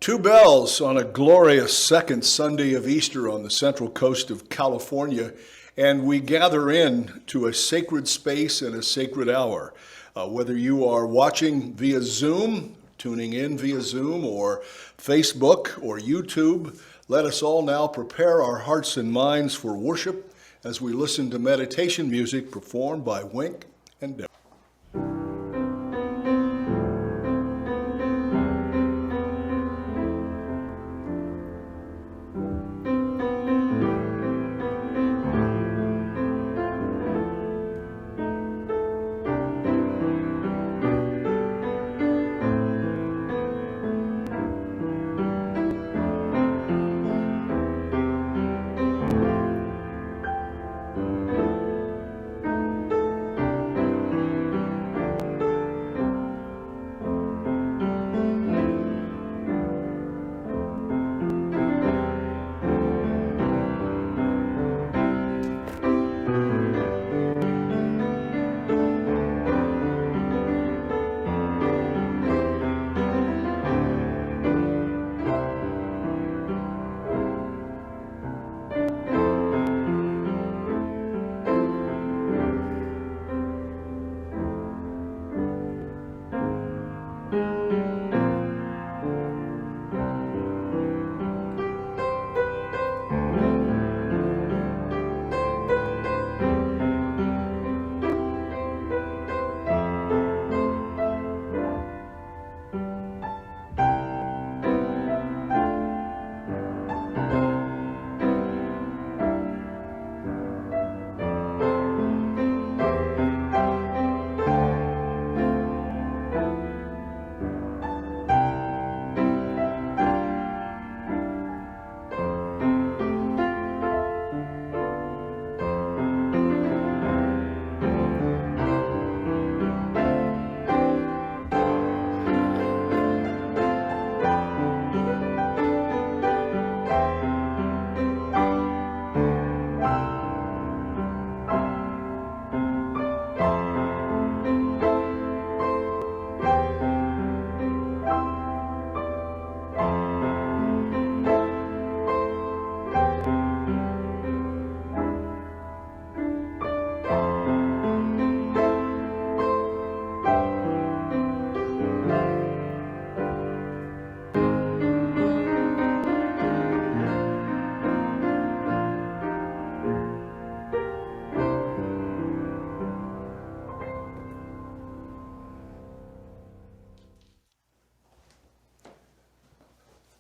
Two bells on a glorious second Sunday of Easter on the central coast of California, and we gather in to a sacred space and a sacred hour. Whether you are watching via Zoom, tuning in via Zoom, or Facebook or YouTube, let us all now prepare our hearts and minds for worship as we listen to meditation music performed by Wink and Deborah.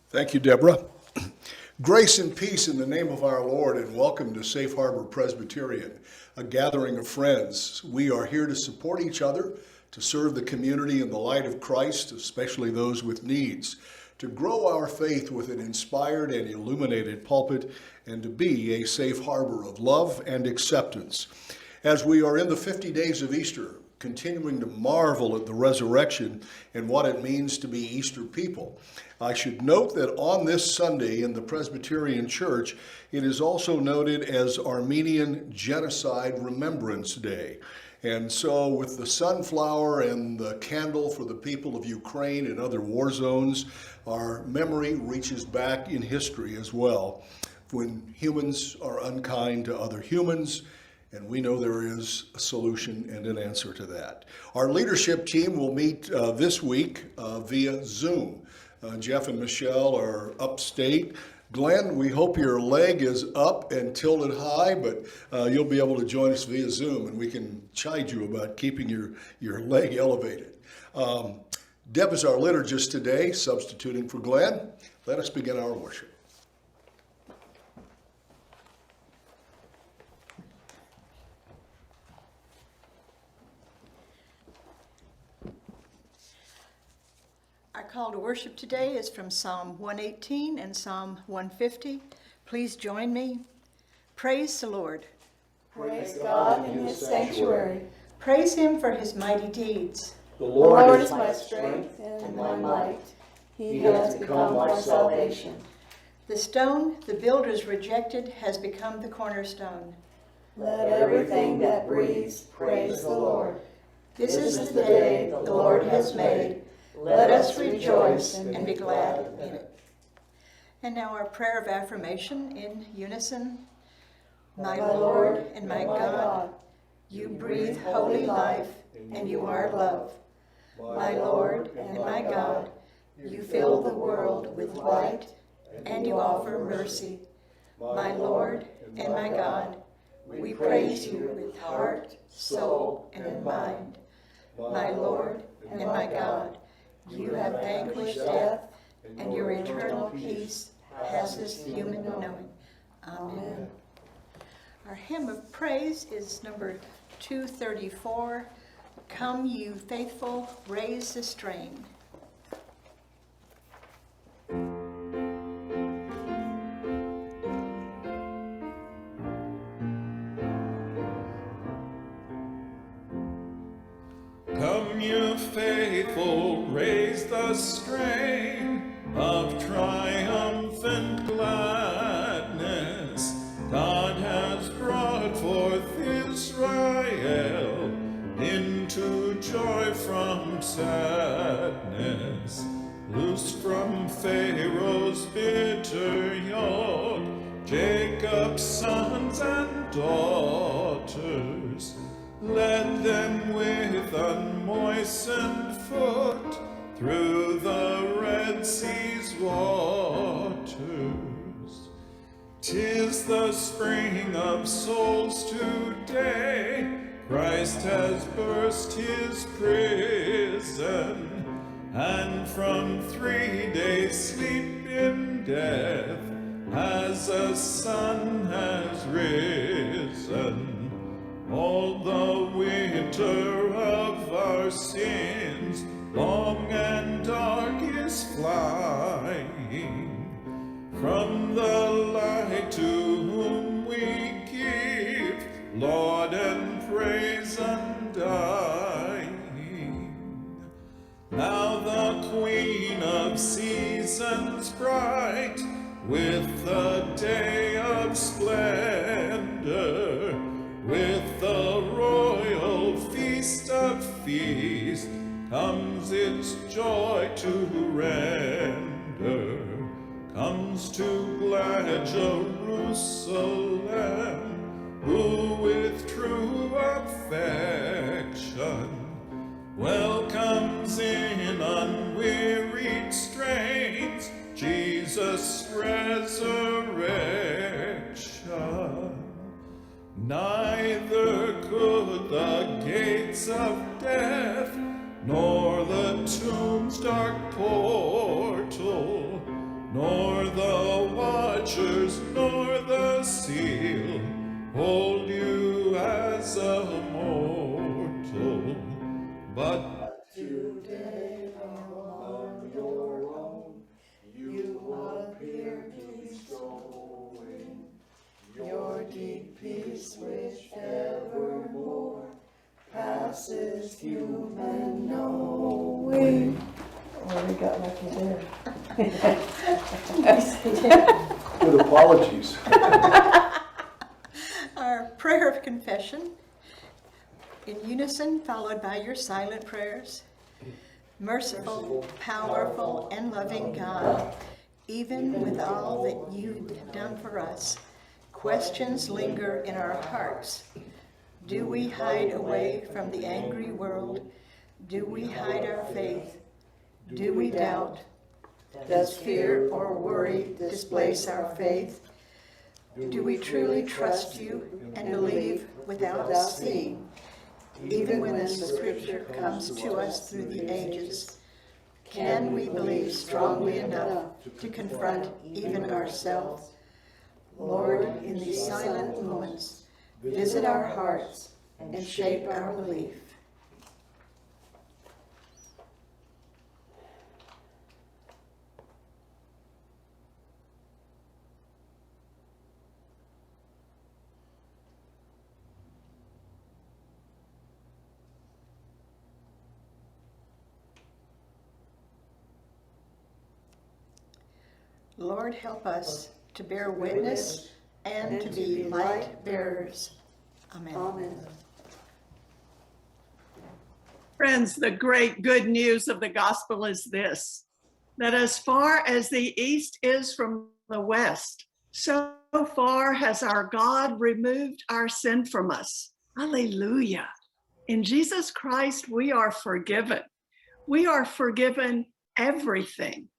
Thank you, Deborah. Grace and peace in the name of our Lord, and welcome to Safe Harbor Presbyterian, a gathering of friends. We are here to support each other, to serve the community in the light of Christ, especially those with needs, to grow our faith with an inspired and illuminated pulpit, and to be a safe harbor of love and acceptance. As we are in the 50 days of Easter, continuing to marvel at the resurrection and what it means to be Easter people, I should note that on this Sunday in the Presbyterian Church, it is also noted as Armenian Genocide Remembrance Day. And so with the sunflower and the candle for the people of Ukraine and other war zones, our memory reaches back in history as well, when humans are unkind to other humans, and we know there is a solution and an answer to that. Our leadership team will meet this week via Zoom. Jeff and Michelle are upstate. Glenn, we hope your leg is up and tilted high, but you'll be able to join us via Zoom, and we can chide you about keeping your leg elevated. Deb is our liturgist today, substituting for Glenn. Let us begin our worship. Our call to worship today is from Psalm 118 and Psalm 150. Please join me. Praise the Lord. Praise God in his sanctuary. Praise him for his mighty deeds. The Lord is my strength and my might. He has become my salvation. The stone the builders rejected has become the cornerstone. Let everything that breathes praise the Lord. This is the day the Lord has made. Let us rejoice and be glad in it. And now our prayer of affirmation in unison. My Lord and my God, you breathe holy life and you are love. My Lord and my God, you fill the world with light and you offer mercy. My Lord and my God, we praise you with heart, soul, and mind. My Lord and my God, you have vanquished death, and your eternal peace passes human knowing. Amen. Our hymn of praise is number 234, Come You Faithful, Raise the Strain. Come, you faithful, raise the strain of triumphant gladness. God has brought forth Israel into joy from sadness. Loosed from Pharaoh's bitter yoke, Jacob's sons and daughters. Led them with unmoistened foot through the Red Sea's waters. 'Tis the spring of souls today. Christ has burst his prison, and from 3 days' sleep in death, as a sun has risen. All the winter of our sins, long and dark, is flying from the light to whom we give laud and praise undying. Now the Queen of seasons bright, with the day of splendor, with the royal feast of feasts, comes its joy to render, comes to glad Jerusalem, who with true affection welcomes in unwearied strains Jesus' resurrection. Neither could the gates of death, nor the tomb's dark portal, nor the watchers, nor the seal, hold you as a mortal. But Today among your own, you appear to be showing your deep peace, which evermore passes human knowing. Oh, we got lucky there. Good apologies. Our prayer of confession in unison, followed by your silent prayers. Merciful, powerful, and loving God, even with all that you've done for us, questions linger in our hearts. Do we hide away from the angry world? Do we hide our faith? Do we doubt? Does fear or worry displace our faith? Do we truly trust you and believe without seeing, even when the scripture comes to us through the ages? Can we believe strongly enough to confront even ourselves? Lord, in these silent moments, visit our hearts and shape our belief. Lord, help us to bear witness and to be light bearers. Amen. Amen. Friends, the great good news of the gospel is this, that as far as the east is from the west, so far has our God removed our sin from us. Hallelujah. In Jesus Christ, we are forgiven. We are forgiven everything.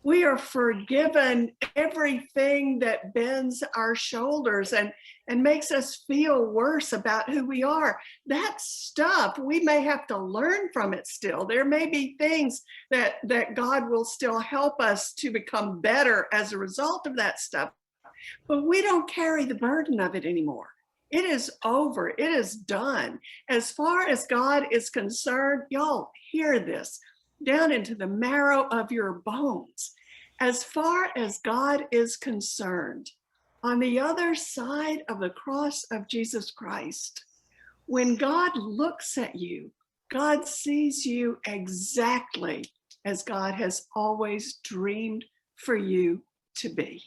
We are forgiven everything that bends our shoulders and makes us feel worse about who we are. That stuff, we may have to learn from it still. There may be things that God will still help us to become better as a result of that stuff, but we don't carry the burden of it anymore. It is over. It is done. As far as God is concerned, y'all hear this down into the marrow of your bones. As far as God is concerned, on the other side of the cross of Jesus Christ, when God looks at you, God sees you exactly as God has always dreamed for you to be.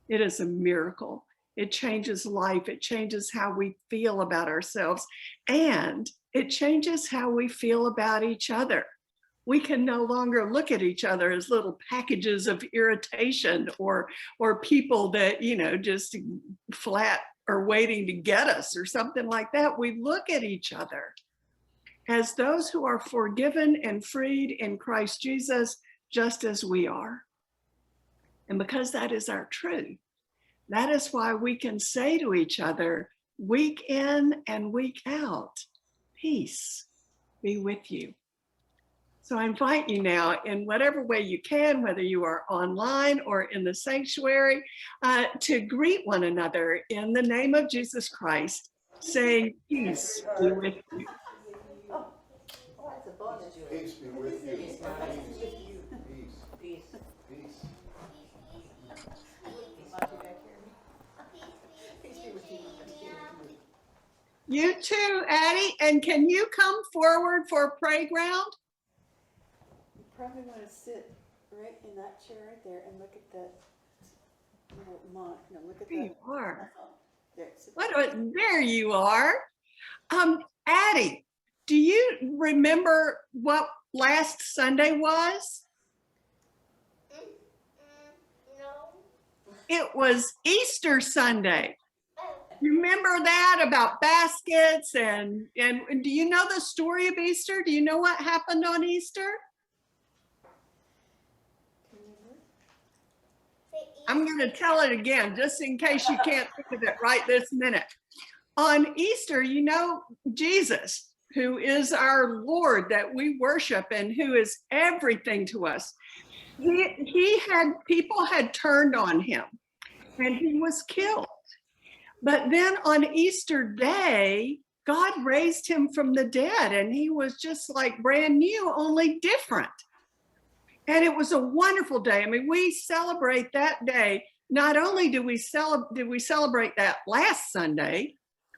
It is a miracle. It changes life. It changes how we feel about ourselves, and it changes how we feel about each other. We can no longer look at each other as little packages of irritation or people that, just flat are waiting to get us or something like that. We look at each other as those who are forgiven and freed in Christ Jesus, just as we are. And because that is our truth, that is why we can say to each other, week in and week out, peace be with you. So I invite you now, in whatever way you can, whether you are online or in the sanctuary, to greet one another in the name of Jesus Christ, saying, peace be with you. Peace be with you. Peace. Peace. You too, Addie. And can you come forward for playground? You probably want to sit right in that chair right there and look at that little monk. No, look at There that. you are. There, sit There you are. Addie, do you remember what last Sunday was? No. It was Easter Sunday. Remember that about baskets and do you know the story of Easter? Do you know what happened on Easter? I'm going to tell it again, just in case you can't think of it right this minute. On Easter, Jesus, who is our Lord that we worship and who is everything to us, people had turned on him and he was killed. But then on Easter Day, God raised him from the dead and he was just like brand new, only different. And it was a wonderful day. I mean, we celebrate that day. Not only did we celebrate that last Sunday,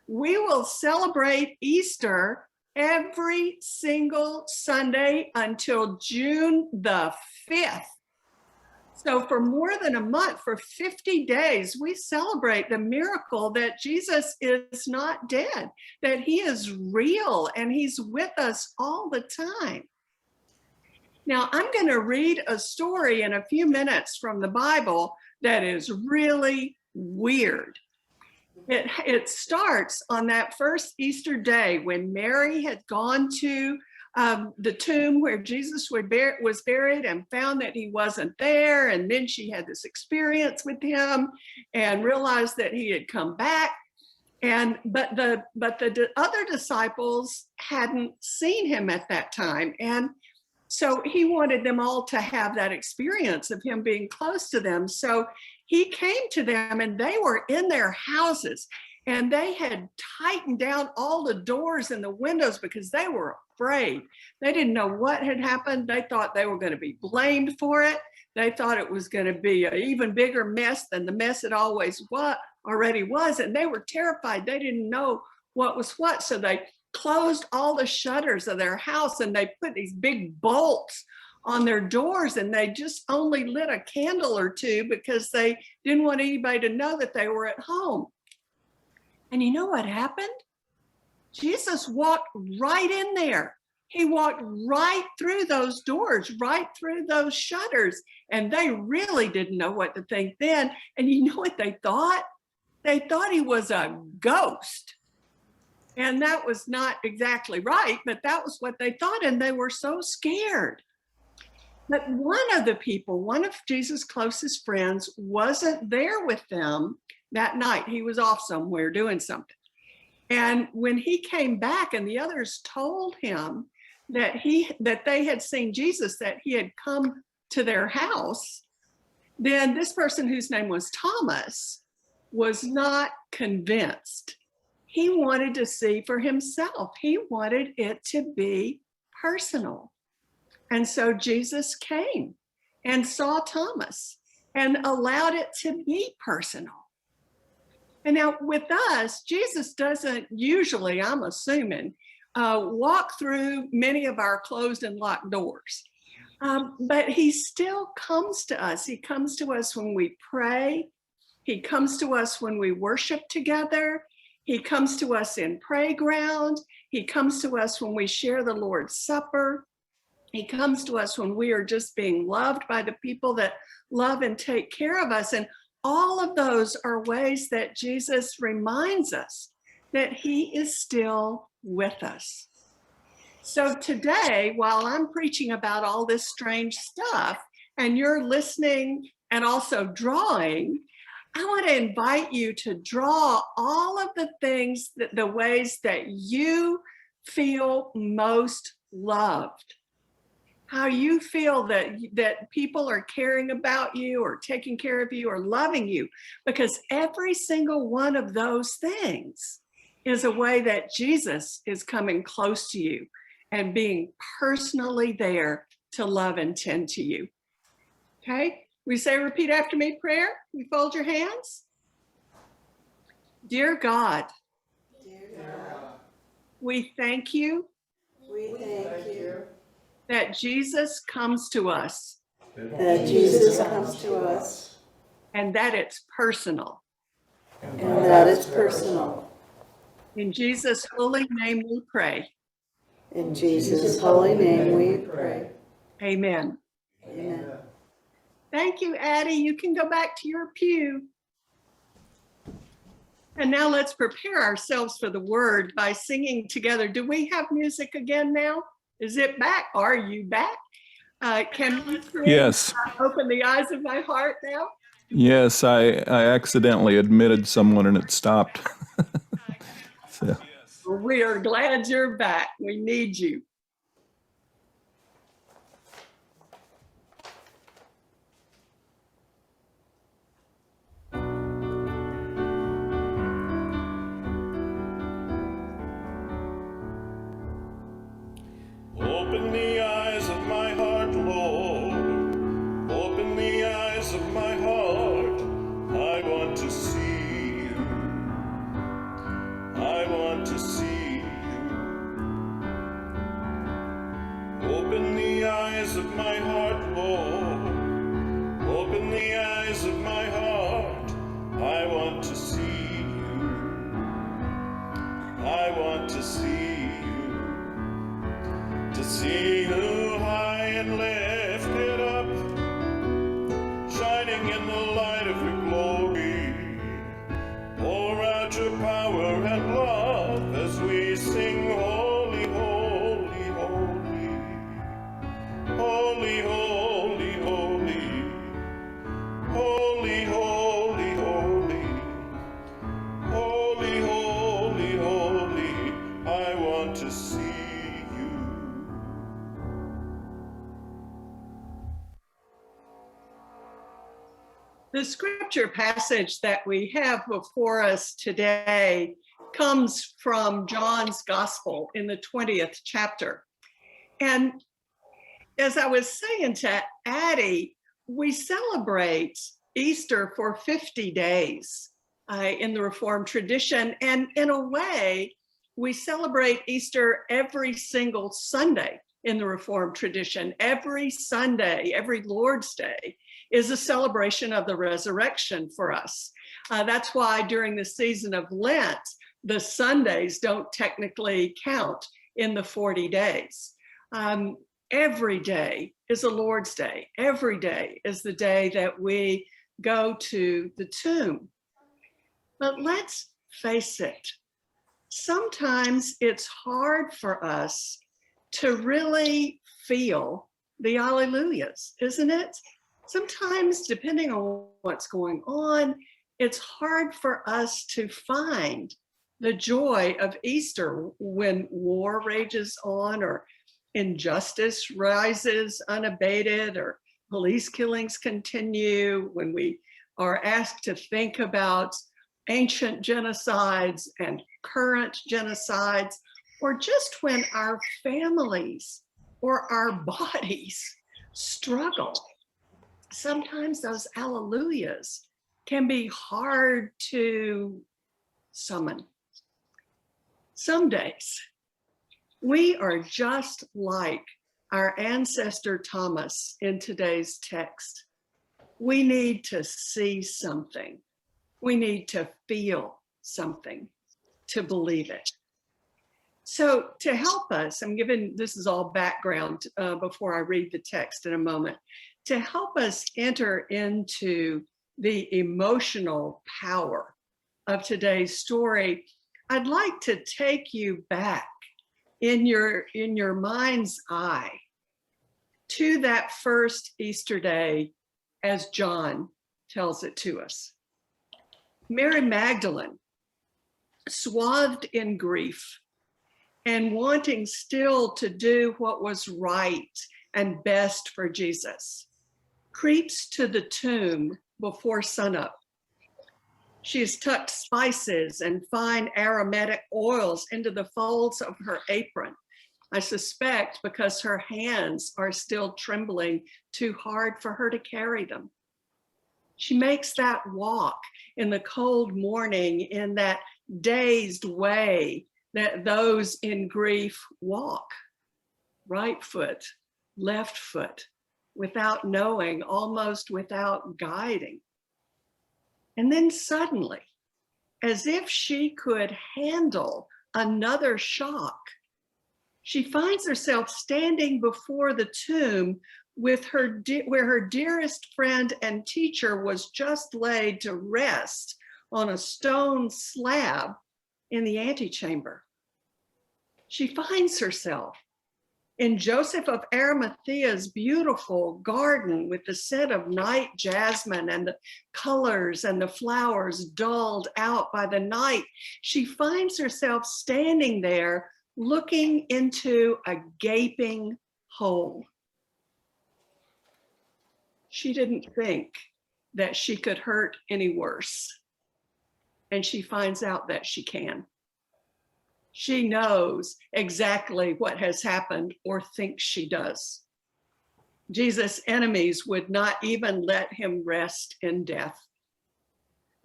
we will celebrate Easter every single Sunday until June the 5th. So for more than a month, for 50 days, we celebrate the miracle that Jesus is not dead, that he is real and he's with us all the time. Now, I'm going to read a story in a few minutes from the Bible that is really weird. It starts on that first Easter day when Mary had gone to the tomb where Jesus was buried and found that he wasn't there. And then she had this experience with him and realized that he had come back. But the other disciples hadn't seen him at that time. And so he wanted them all to have that experience of him being close to them. So he came to them and they were in their houses and they had tightened down all the doors and the windows because they were afraid. They didn't know what had happened. They thought they were going to be blamed for it. They thought it was going to be an even bigger mess than the mess it already was. And they were terrified. They didn't know what was what. So they closed all the shutters of their house and they put these big bolts on their doors and they just only lit a candle or two because they didn't want anybody to know that they were at home. And you know what happened? Jesus walked right in there He walked right through those doors, right through those shutters, and they really didn't know what to think then. And you know what they thought? They thought he was a ghost. And that was not exactly right, but that was what they thought, and they were so scared. But one of the people, one of Jesus' closest friends, wasn't there with them that night. He was off somewhere doing something. And when he came back and the others told him that they had seen Jesus, that he had come to their house, then this person, whose name was Thomas, was not convinced. He wanted to see for himself. He wanted it to be personal. And so Jesus came and saw Thomas and allowed it to be personal. And now with us, Jesus doesn't usually, I'm assuming, walk through many of our closed and locked doors. But he still comes to us. He comes to us when we pray. He comes to us when we worship together. He comes to us in playground. He comes to us when we share the Lord's Supper. He comes to us when we are just being loved by the people that love and take care of us. And all of those are ways that Jesus reminds us that he is still with us. So today, while I'm preaching about all this strange stuff and you're listening and also drawing, I want to invite you to draw all of the things, the ways that you feel most loved. How you feel that people are caring about you or taking care of you or loving you, because every single one of those things is a way that Jesus is coming close to you and being personally there to love and tend to you. Okay, we say repeat after me prayer. You fold your hands. Dear God, we thank you that Jesus comes to us and that it's personal. In Jesus' holy name we pray. In Jesus' holy name we pray. Amen. Amen. Thank you, Addie. You can go back to your pew. And now let's prepare ourselves for the word by singing together. Do we have music again now? Is it back? Are you back? Can we Yes. open the eyes of my heart now? Yes, I accidentally admitted someone and it stopped. So. We are glad you're back. We need you. Open the eyes of my heart, Lord. Open the eyes of my heart. I want to see you. I want to see you. Open the eyes of my heart, Lord. Open the eyes of my heart. I want to see you. I want to see you. To see you high and lifted up, shining in the light of your glory. Pour out your power and love as we sing, holy, holy, holy. Holy, holy, holy. Holy, holy, holy. Holy, holy, holy. I want to see you. The scripture passage that we have before us today comes from John's Gospel in the 20th chapter. And as I was saying to Addie, we celebrate Easter for 50 days in the Reformed tradition. And in a way, we celebrate Easter every single Sunday in the Reformed tradition. Every Sunday, every Lord's Day is a celebration of the resurrection for us. That's why during the season of Lent, the Sundays don't technically count in the 40 days. Every day is a Lord's Day. Every day is the day that we go to the tomb. But let's face it, sometimes it's hard for us to really feel the Alleluias, isn't it? Sometimes, depending on what's going on, it's hard for us to find the joy of Easter when war rages on, or injustice rises unabated, or police killings continue, when we are asked to think about ancient genocides and current genocides, or just when our families or our bodies struggle. Sometimes those alleluias can be hard to summon. Some days we are just like our ancestor Thomas in today's text. We need to see something. We need to feel something to believe it. So to help us, I'm giving, this is all background before I read the text in a moment, to help us enter into the emotional power of today's story, I'd like to take you back in your mind's eye to that first Easter day as John tells it to us. Mary Magdalene, swathed in grief and wanting still to do what was right and best for Jesus, creeps to the tomb before sunup. She has tucked spices and fine aromatic oils into the folds of her apron, I suspect because her hands are still trembling too hard for her to carry them. She makes that walk in the cold morning in that dazed way that those in grief walk, right foot, left foot, without knowing, almost without guiding. And then suddenly, as if she could handle another shock, she finds herself standing before the tomb with where her dearest friend and teacher was just laid to rest on a stone slab in the antechamber. She finds herself in Joseph of Arimathea's beautiful garden with the scent of night jasmine and the colors and the flowers dulled out by the night. She finds herself standing there looking into a gaping hole. She didn't think that she could hurt any worse, and she finds out that she can. She knows exactly what has happened, or thinks she does. Jesus' enemies would not even let him rest in death.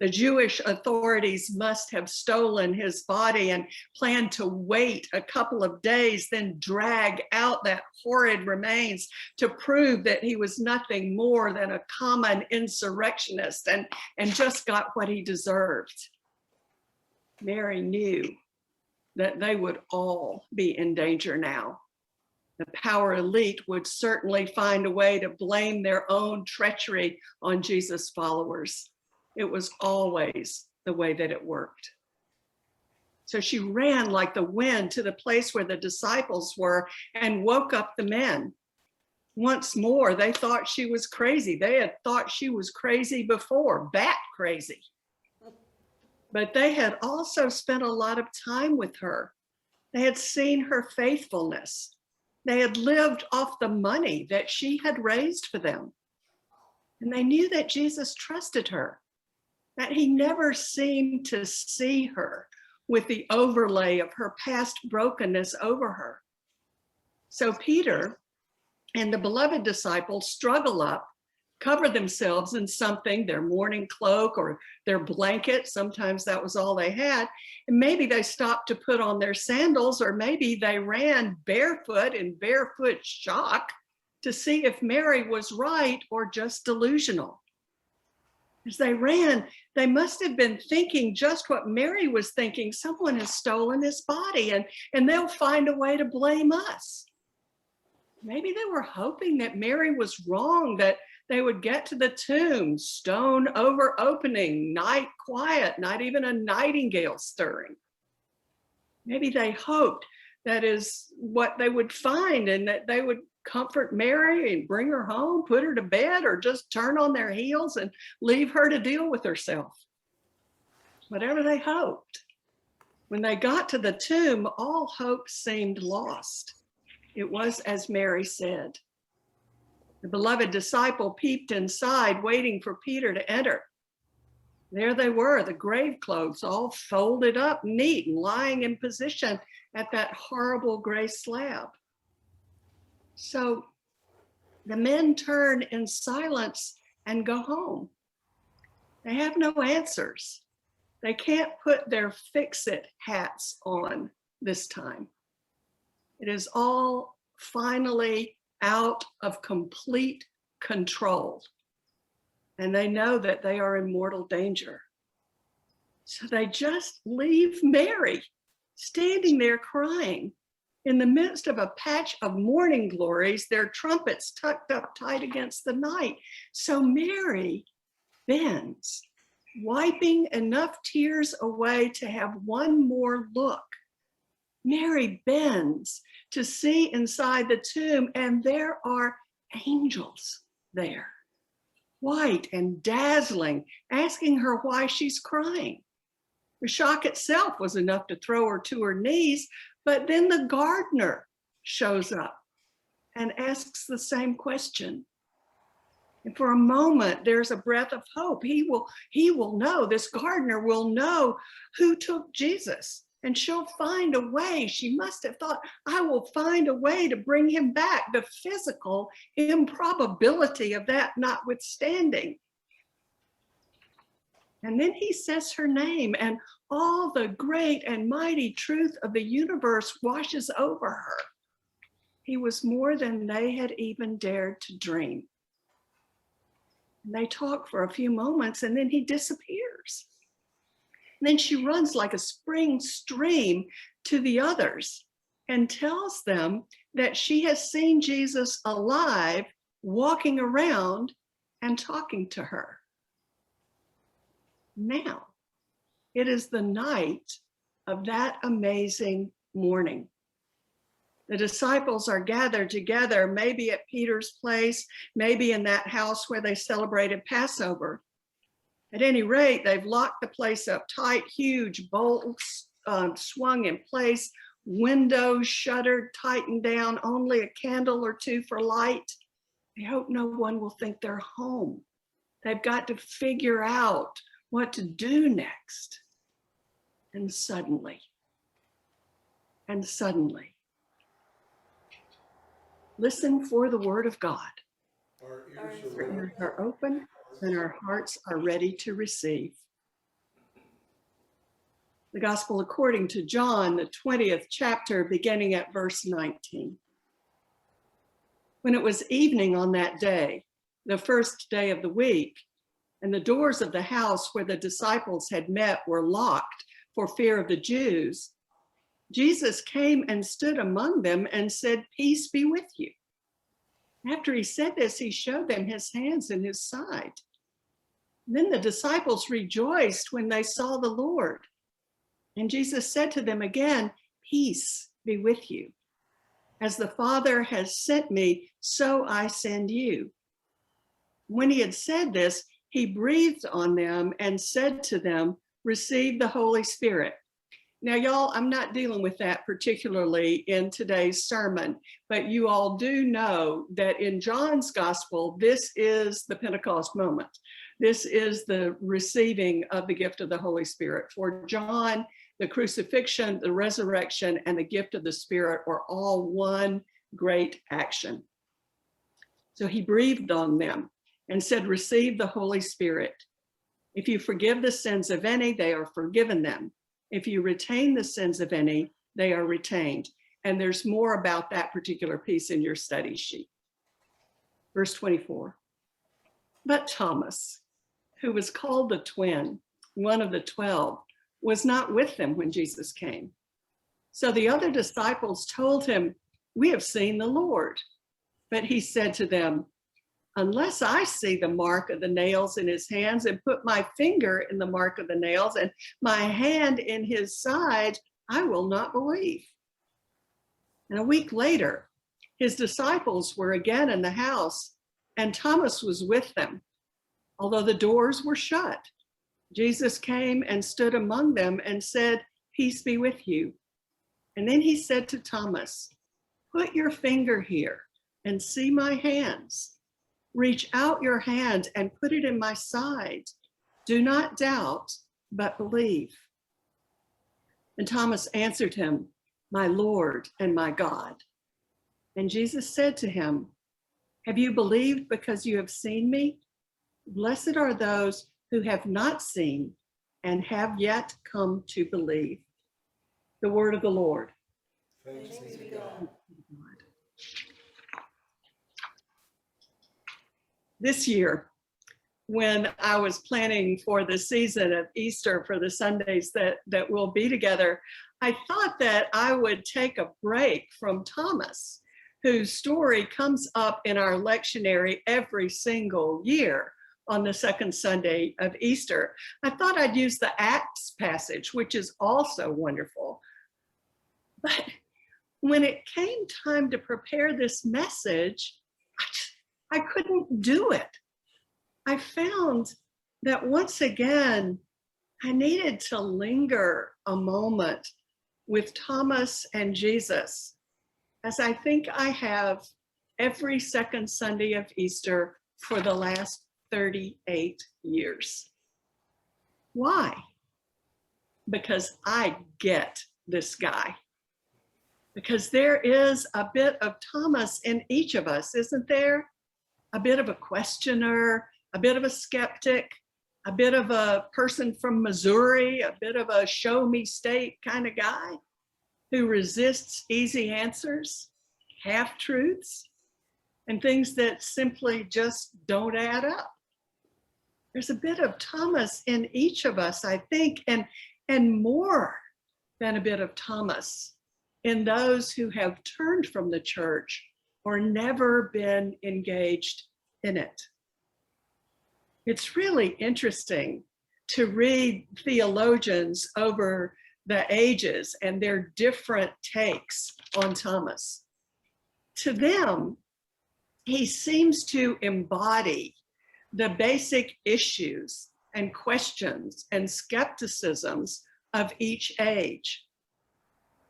The Jewish authorities must have stolen his body and planned to wait a couple of days, then drag out that horrid remains to prove that he was nothing more than a common insurrectionist and just got what he deserved. Mary knew that they would all be in danger now. The power elite would certainly find a way to blame their own treachery on Jesus' followers. It was always the way that it worked. So she ran like the wind to the place where the disciples were and woke up the men. Once more, they thought she was crazy. They had thought she was crazy before, bat crazy. But they had also spent a lot of time with her. They had seen her faithfulness. They had lived off the money that she had raised for them. And they knew that Jesus trusted her, that he never seemed to see her with the overlay of her past brokenness over her. So Peter and the beloved disciples struggle up, cover themselves in something, their morning cloak or their blanket. Sometimes that was all they had. And maybe they stopped to put on their sandals, or maybe they ran barefoot in barefoot shock to see if Mary was right or just delusional. As they ran, they must have been thinking just what Mary was thinking. Someone has stolen his body, and they'll find a way to blame us. Maybe they were hoping that Mary was wrong, that they would get to the tomb, stone over opening, night quiet, not even a nightingale stirring. Maybe they hoped that is what they would find, and that they would comfort Mary and bring her home, put her to bed, or just turn on their heels and leave her to deal with herself. Whatever they hoped. When they got to the tomb, all hope seemed lost. It was as Mary said. The beloved disciple peeped inside, waiting for Peter to enter. There they were, the grave clothes all folded up neat and lying in position at that horrible gray slab. So the men turn in silence and go home. They have no answers. They can't put their fix-it hats on this time. It is all finally out of complete control. And they know that they are in mortal danger. So they just leave Mary standing there crying in the midst of a patch of morning glories, their trumpets tucked up tight against the night. So Mary bends, wiping enough tears away to have one more look. Mary bends to see inside the tomb, and there are angels there, white and dazzling, asking her why she's crying. The shock itself was enough to throw her to her knees, but then the gardener shows up and asks the same question. And for a moment, there's a breath of hope. He will know, this gardener will know who took Jesus, and she'll find a way. She must have thought, I will find a way to bring him back, the physical improbability of that notwithstanding. And then he says her name, and all the great and mighty truth of the universe washes over her. He was more than they had even dared to dream. And they talk for a few moments, and then he disappears. And then she runs like a spring stream to the others and tells them that she has seen Jesus alive, walking around and talking to her. Now, it is the night of that amazing morning. The disciples are gathered together, maybe at Peter's place, maybe in that house where they celebrated Passover. At any rate, they've locked the place up tight, huge bolts swung in place, windows shuttered, tightened down, only a candle or two for light. They hope no one will think they're home. They've got to figure out what to do next. And suddenly, listen for the word of God. Our ears are open and our hearts are ready to receive. The Gospel according to John, the 20th chapter, beginning at verse 19. When it was evening on that day, the first day of the week, and the doors of the house where the disciples had met were locked for fear of the Jews, Jesus came and stood among them and said, "Peace be with you." After he said this, he showed them his hands and his side. Then the disciples rejoiced when they saw the Lord. And Jesus said to them again, "Peace be with you. As the Father has sent me, so I send you." When he had said this, he breathed on them and said to them, "Receive the Holy Spirit." Now, y'all, I'm not dealing with that particularly in today's sermon, but you all do know that in John's gospel, this is the Pentecost moment. This is the receiving of the gift of the Holy Spirit. For John, the crucifixion, the resurrection, and the gift of the Spirit are all one great action. So he breathed on them and said, "Receive the Holy Spirit. If you forgive the sins of any, they are forgiven them. If you retain the sins of any, they are retained." And there's more about that particular piece in your study sheet. Verse 24. But Thomas, who was called the twin, one of the 12, was not with them when Jesus came. So the other disciples told him, "We have seen the Lord." But he said to them, unless I see the mark of the nails in his hands and put my finger in the mark of the nails and my hand in his side, I will not believe. And a week later, his disciples were again in the house, and Thomas was with them. Although the doors were shut, Jesus came and stood among them and said, peace be with you. And then he said to Thomas, put your finger here and see my hands. Reach out your hand and put it in my side. Do not doubt, but believe. And Thomas answered him, my Lord and my God. And Jesus said to him, have you believed because you have seen me? Blessed are those who have not seen and have yet come to believe. The word of the Lord. Thanks be to God. This year, when I was planning for the season of Easter for the Sundays that we'll be together, I thought that I would take a break from Thomas, whose story comes up in our lectionary every single year on the second Sunday of Easter. I thought I'd use the Acts passage, which is also wonderful. But when it came time to prepare this message, I couldn't do it. I found that once again, I needed to linger a moment with Thomas and Jesus, as I think I have every second Sunday of Easter for the last 38 years. Why? Because I get this guy. Because there is a bit of Thomas in each of us, isn't there? A bit of a questioner, a bit of a skeptic, a bit of a person from Missouri, a bit of a show me state kind of guy who resists easy answers, half-truths, and things that simply just don't add up. There's a bit of Thomas in each of us, I think, and more than a bit of Thomas in those who have turned from the church or never been engaged in it. It's really interesting to read theologians over the ages and their different takes on Thomas. To them, he seems to embody the basic issues and questions and skepticisms of each age.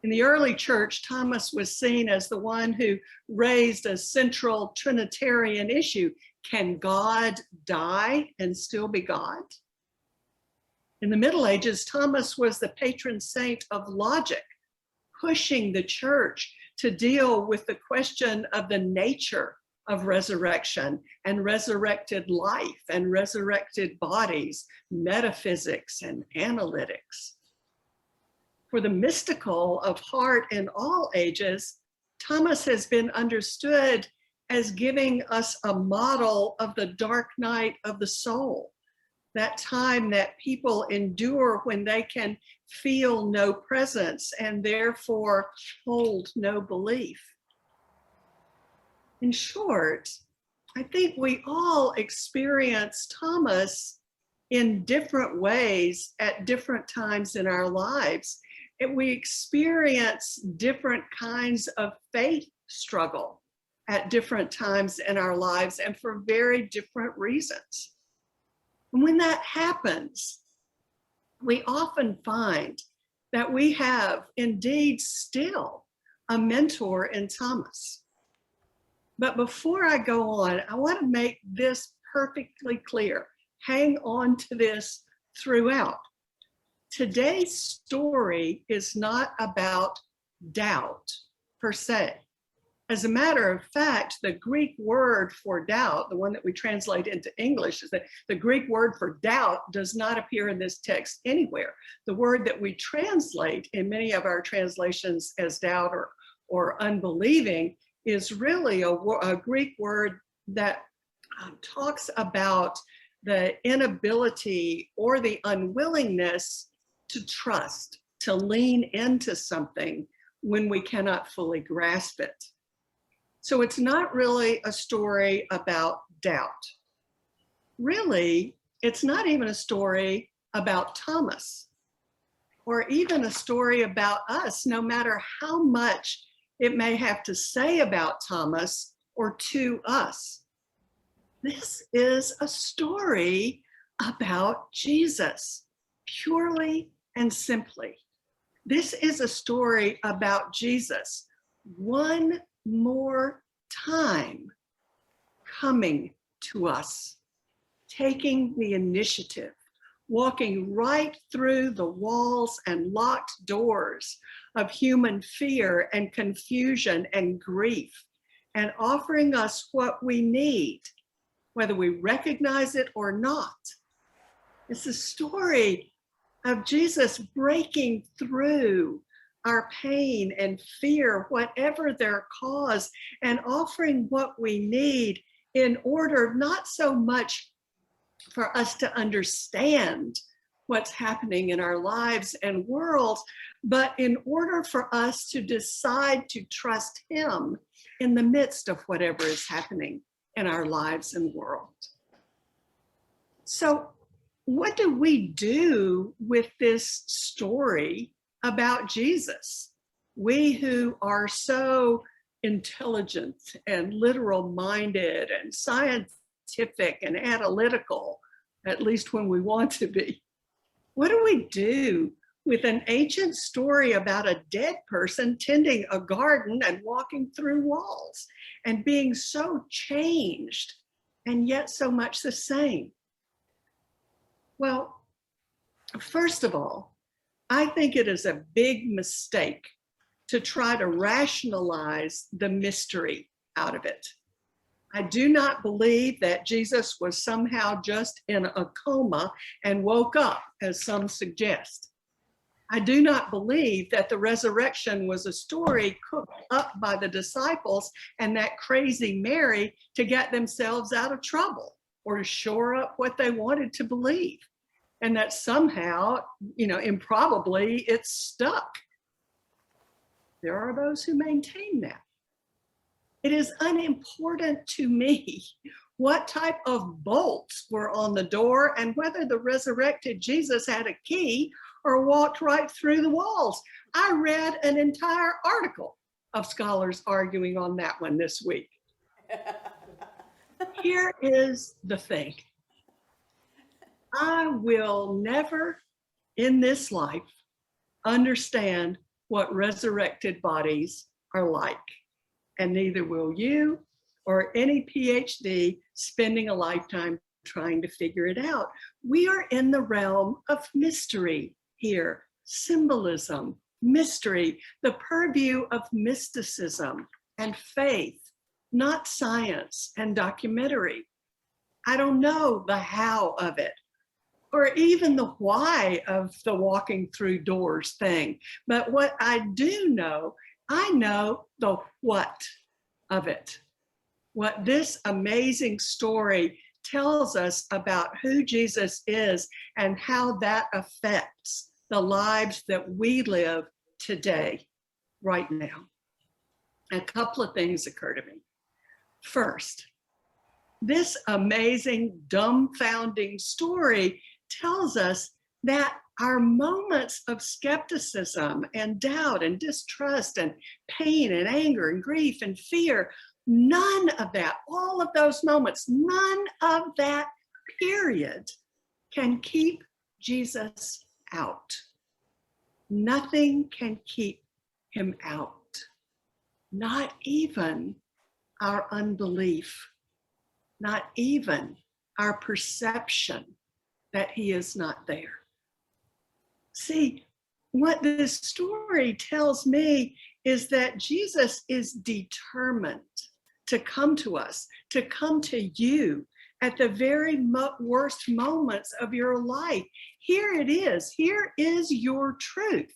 In the early church, Thomas was seen as the one who raised a central Trinitarian issue. Can God die and still be God? In the Middle Ages, Thomas was the patron saint of logic, pushing the church to deal with the question of the nature of resurrection and resurrected life and resurrected bodies, metaphysics and analytics. For the mystical of heart in all ages, Thomas has been understood as giving us a model of the dark night of the soul, that time that people endure when they can feel no presence and therefore hold no belief. In short, I think we all experience Thomas in different ways at different times in our lives. And we experience different kinds of faith struggle at different times in our lives and for very different reasons. And when that happens, we often find that we have indeed still a mentor in Thomas. But before I go on, I want to make this perfectly clear. Hang on to this throughout. Today's story is not about doubt per se. As a matter of fact, the Greek word for doubt, the one that we translate into English, is that the Greek word for doubt does not appear in this text anywhere. The word that we translate in many of our translations as doubt or unbelieving is really a Greek word that talks about the inability or the unwillingness to trust, to lean into something when we cannot fully grasp it. So it's not really a story about doubt. Really, it's not even a story about Thomas or even a story about us, no matter how much it may have to say about Thomas or to us. This is a story about Jesus, purely and simply. This is a story about Jesus one more time coming to us, taking the initiative, walking right through the walls and locked doors of human fear and confusion and grief, and offering us what we need, whether we recognize it or not. It's a story of Jesus breaking through our pain and fear, whatever their cause, and offering what we need in order not so much for us to understand what's happening in our lives and world, but in order for us to decide to trust him in the midst of whatever is happening in our lives and world. So what do we do with this story about Jesus? We who are so intelligent and literal minded and scientific and analytical, at least when we want to be. What do we do with an ancient story about a dead person tending a garden and walking through walls and being so changed and yet so much the same? Well, first of all, I think it is a big mistake to try to rationalize the mystery out of it. I do not believe that Jesus was somehow just in a coma and woke up, as some suggest. I do not believe that the resurrection was a story cooked up by the disciples and that crazy Mary to get themselves out of trouble or to shore up what they wanted to believe. And that somehow, improbably, it's stuck. There are those who maintain that. It is unimportant to me what type of bolts were on the door and whether the resurrected Jesus had a key or walked right through the walls. I read an entire article of scholars arguing on that one this week. Here is the thing. I will never in this life understand what resurrected bodies are like, and neither will you or any PhD spending a lifetime trying to figure it out. We are in the realm of mystery here, symbolism, mystery, the purview of mysticism and faith, not science and documentary. I don't know the how of it, or even the why of the walking through doors thing. But what I do know, I know the what of it. What this amazing story tells us about who Jesus is and how that affects the lives that we live today, right now. A couple of things occur to me. First, this amazing, dumbfounding story tells us that our moments of skepticism and doubt and distrust and pain and anger and grief and fear, none of that, all of those moments, none of that period can keep Jesus out. Nothing can keep him out, not even our unbelief, not even our perception that he is not there. See, what this story tells me is that Jesus is determined to come to us, to come to you at the very worst moments of your life. Here it is. Here is your truth.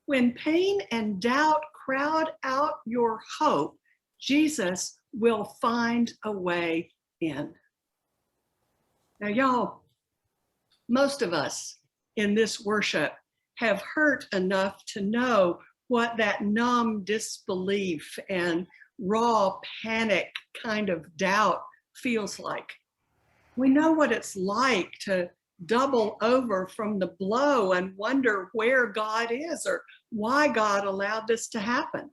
When pain and doubt crowd out your hope, Jesus will find a way in. Now, y'all, most of us in this worship have hurt enough to know what that numb disbelief and raw panic kind of doubt feels like. We know what it's like to double over from the blow and wonder where God is or why God allowed this to happen.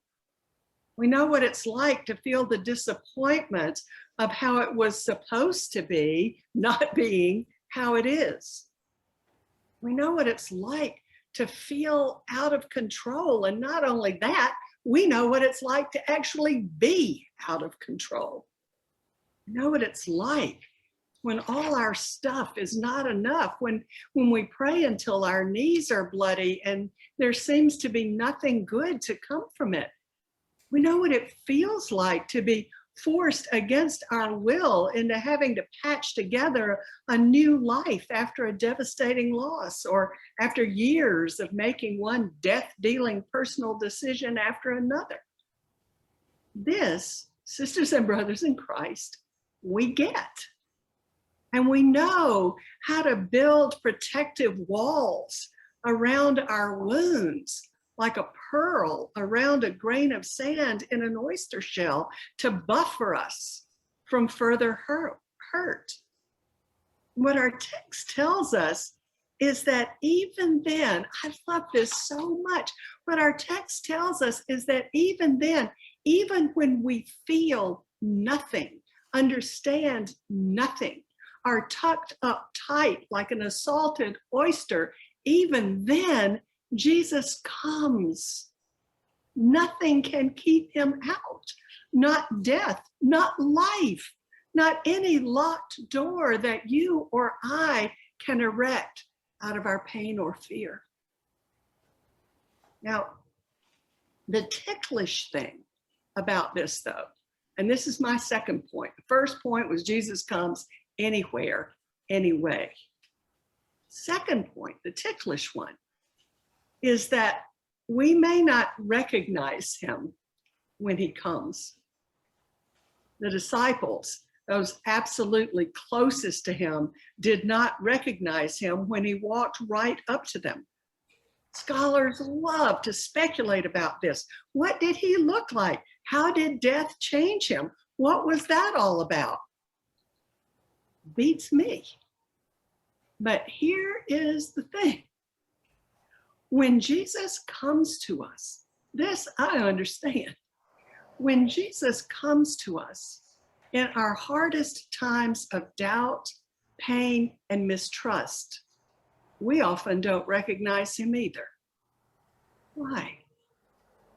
We know what it's like to feel the disappointment of how it was supposed to be, not being how it is. We know what it's like to feel out of control. And not only that, we know what it's like to actually be out of control. We know what it's like when all our stuff is not enough, when we pray until our knees are bloody and there seems to be nothing good to come from it. We know what it feels like to be forced against our will into having to patch together a new life after a devastating loss or after years of making one death-dealing personal decision after another. This, sisters and brothers in Christ, we get. And we know how to build protective walls around our wounds, like a pearl around a grain of sand in an oyster shell, to buffer us from further hurt. What our text tells us is that even then, I love this so much. What our text tells us is that even then, even when we feel nothing, understand nothing, are tucked up tight like an assaulted oyster, even then, Jesus comes. Nothing can keep him out. Not death, not life, not any locked door that you or I can erect out of our pain or fear. Now, the ticklish thing about this, though, and this is my second point. The first point was Jesus comes anywhere, anyway. Second point, the ticklish one, is that we may not recognize him when he comes. The disciples, those absolutely closest to him, did not recognize him when he walked right up to them. Scholars love to speculate about this. What did he look like? How did death change him? What was that all about? Beats me. But here is the thing. When Jesus comes to us, this I understand. When Jesus comes to us in our hardest times of doubt, pain, and mistrust, we often don't recognize him either. Why?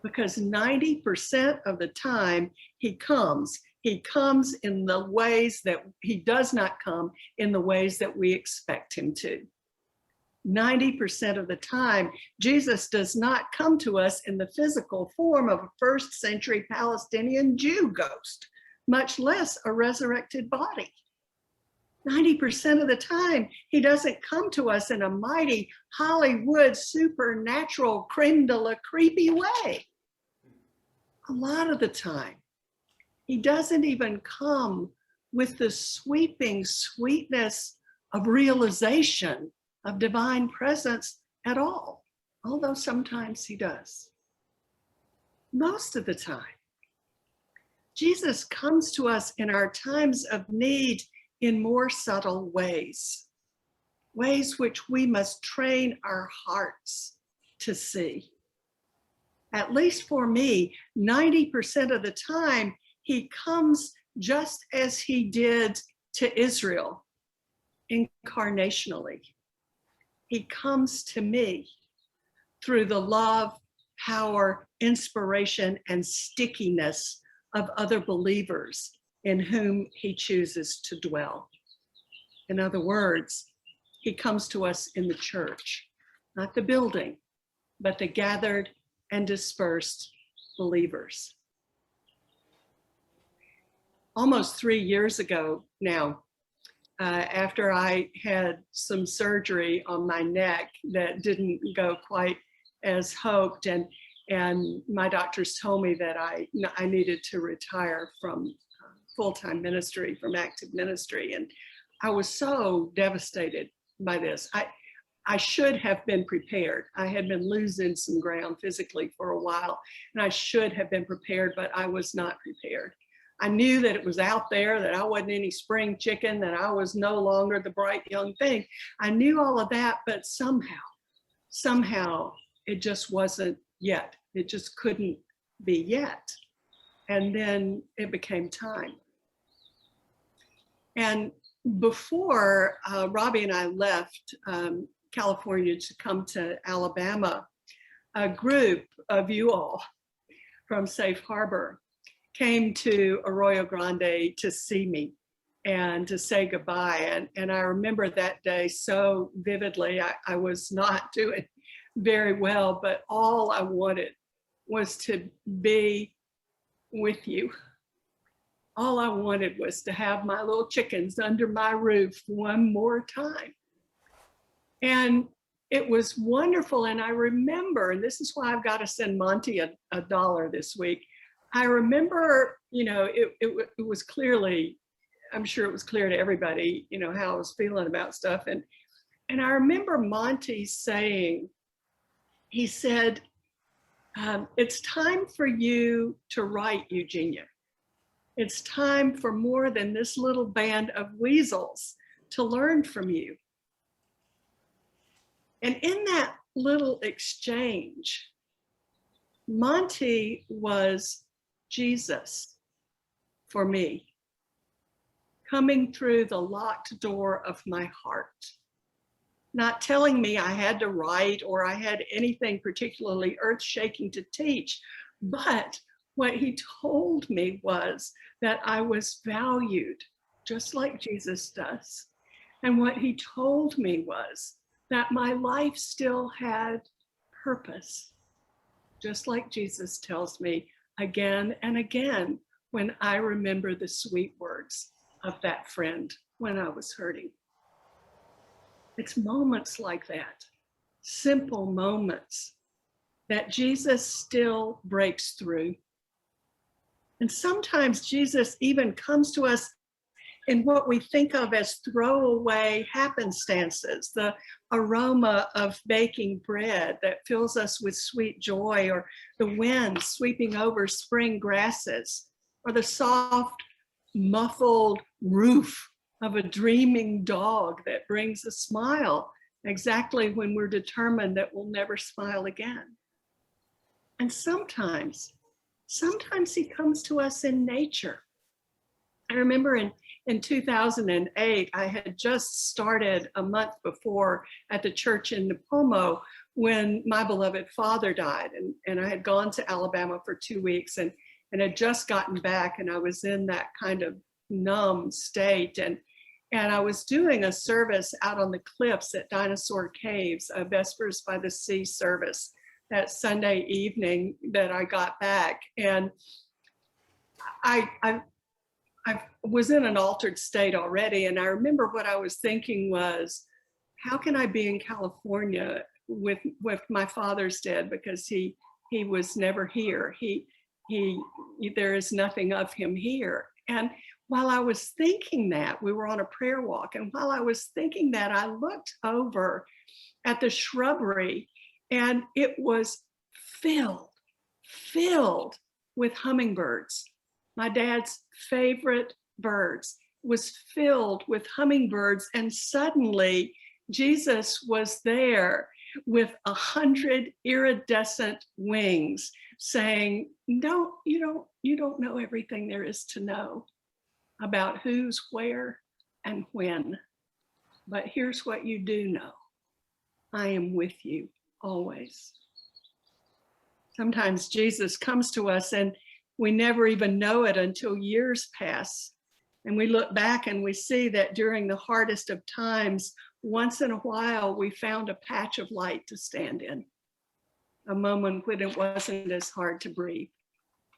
Because 90% of the time he comes in the ways that he does not come in the ways that we expect him to. 90% of the time, Jesus does not come to us in the physical form of a first century Palestinian Jew ghost, much less a resurrected body. 90% of the time, he doesn't come to us in a mighty Hollywood supernatural creme de la creepy way. A lot of the time, he doesn't even come with the sweeping sweetness of realization of divine presence at all, although sometimes he does. Most of the time, Jesus comes to us in our times of need in more subtle ways, ways which we must train our hearts to see. At least for me, 90% of the time, he comes just as he did to Israel, incarnationally. He comes to me through the love, power, inspiration, and stickiness of other believers in whom he chooses to dwell. In other words, he comes to us in the church, not the building, but the gathered and dispersed believers. Almost 3 years ago now, after I had some surgery on my neck that didn't go quite as hoped, and my doctors told me that I needed to retire from full-time ministry, from active ministry, and I was so devastated by this. I should have been prepared. I had been losing some ground physically for a while, and I should have been prepared, but I was not prepared. I knew that it was out there, that I wasn't any spring chicken, that I was no longer the bright young thing. I knew all of that, but somehow it just wasn't yet. It just couldn't be yet. And then it became time. And before Robbie and I left California to come to Alabama, a group of you all from Safe Harbor came to Arroyo Grande to see me and to say goodbye. And I remember that day so vividly. I was not doing very well, but all I wanted was to be with you. All I wanted was to have my little chickens under my roof one more time. And it was wonderful. And I remember, and this is why I've got to send Monty $1 this week. I remember, it was clearly, I'm sure it was clear to everybody, how I was feeling about stuff. And I remember Monty saying, he said, it's time for you to write, Eugenia. It's time for more than this little band of weasels to learn from you. And in that little exchange, Monty was Jesus for me, coming through the locked door of my heart, not telling me I had to write or I had anything particularly earth-shaking to teach, but what he told me was that I was valued just like Jesus does. And what he told me was that my life still had purpose, just like Jesus tells me again and again when I remember the sweet words of that friend when I was hurting. It's moments like that, simple moments, that Jesus still breaks through. And sometimes Jesus even comes to us in what we think of as throwaway happenstances, the aroma of baking bread that fills us with sweet joy, or the wind sweeping over spring grasses, or the soft, muffled roof of a dreaming dog that brings a smile exactly when we're determined that we'll never smile again. And sometimes he comes to us in nature. I remember in 2008, I had just started a month before at the church in Nipomo when my beloved father died. And I had gone to Alabama for 2 weeks and had just gotten back, and I was in that kind of numb state. And I was doing a service out on the cliffs at Dinosaur Caves, a Vespers by the Sea service, that Sunday evening that I got back. And I was in an altered state already. And I remember what I was thinking was, how can I be in California with my father's dead, because he was never here. There is nothing of him here. And while I was thinking that, we were on a prayer walk. And while I was thinking that, I looked over at the shrubbery, and it was filled with hummingbirds. My dad's favorite birds was filled with hummingbirds. And suddenly Jesus was there with 100 iridescent wings saying, no, you don't know everything there is to know about who's, where, and when. But here's what you do know. I am with you always. Sometimes Jesus comes to us and we never even know it until years pass. And we look back and we see that during the hardest of times, once in a while, we found a patch of light to stand in. A moment when it wasn't as hard to breathe.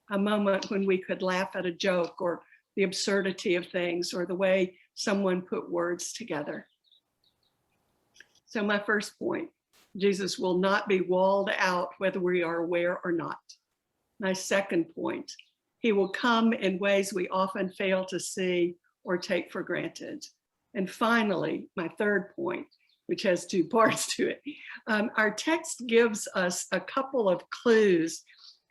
A moment when we could laugh at a joke or the absurdity of things or the way someone put words together. So my first point, Jesus will not be walled out whether we are aware or not. My second point, he will come in ways we often fail to see or take for granted. And finally, my third point, which has two parts to it. Our text gives us a couple of clues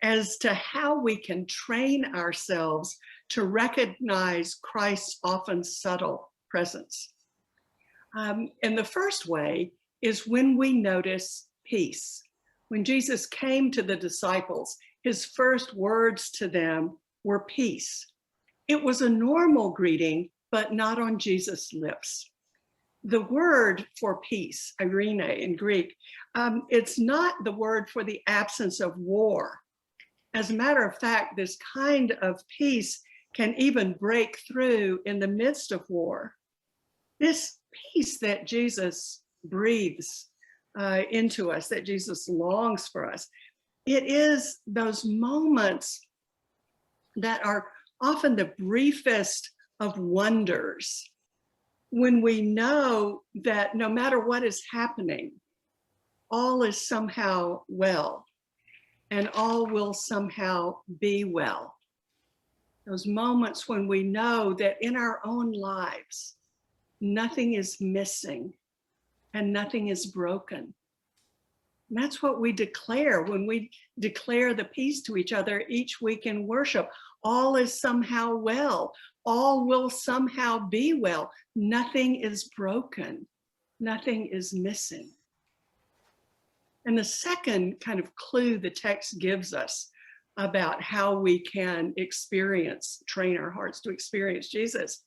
as to how we can train ourselves to recognize Christ's often subtle presence. And the first way is when we notice peace. When Jesus came to the disciples, his first words to them were peace. It was a normal greeting, but not on Jesus' lips. The word for peace, eirene in Greek, it's not the word for the absence of war. As a matter of fact, this kind of peace can even break through in the midst of war. This peace that Jesus breathes into us, that Jesus longs for us, it is those moments that are often the briefest of wonders, when we know that no matter what is happening, all is somehow well, and all will somehow be well. Those moments when we know that in our own lives, nothing is missing and nothing is broken. And that's what we declare when we declare the peace to each other each week in worship. All is somehow well. All will somehow be well. Nothing is broken. Nothing is missing. And the second kind of clue the text gives us about how we can train our hearts to experience Jesus,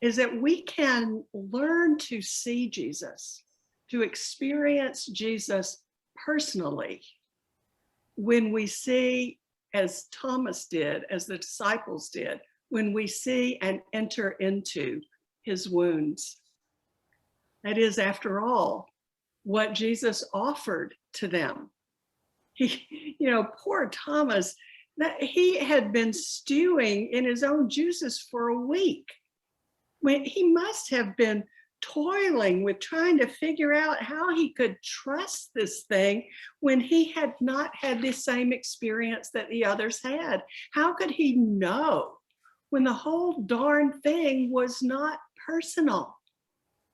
is that we can learn to see Jesus, to experience Jesus personally, when we see, as Thomas did, as the disciples did, when we see and enter into his wounds. That is, after all, what Jesus offered to them. Poor Thomas, he had been stewing in his own juices for a week. He must have been toiling with trying to figure out how he could trust this thing when he had not had the same experience that the others had. How could he know when the whole darn thing was not personal?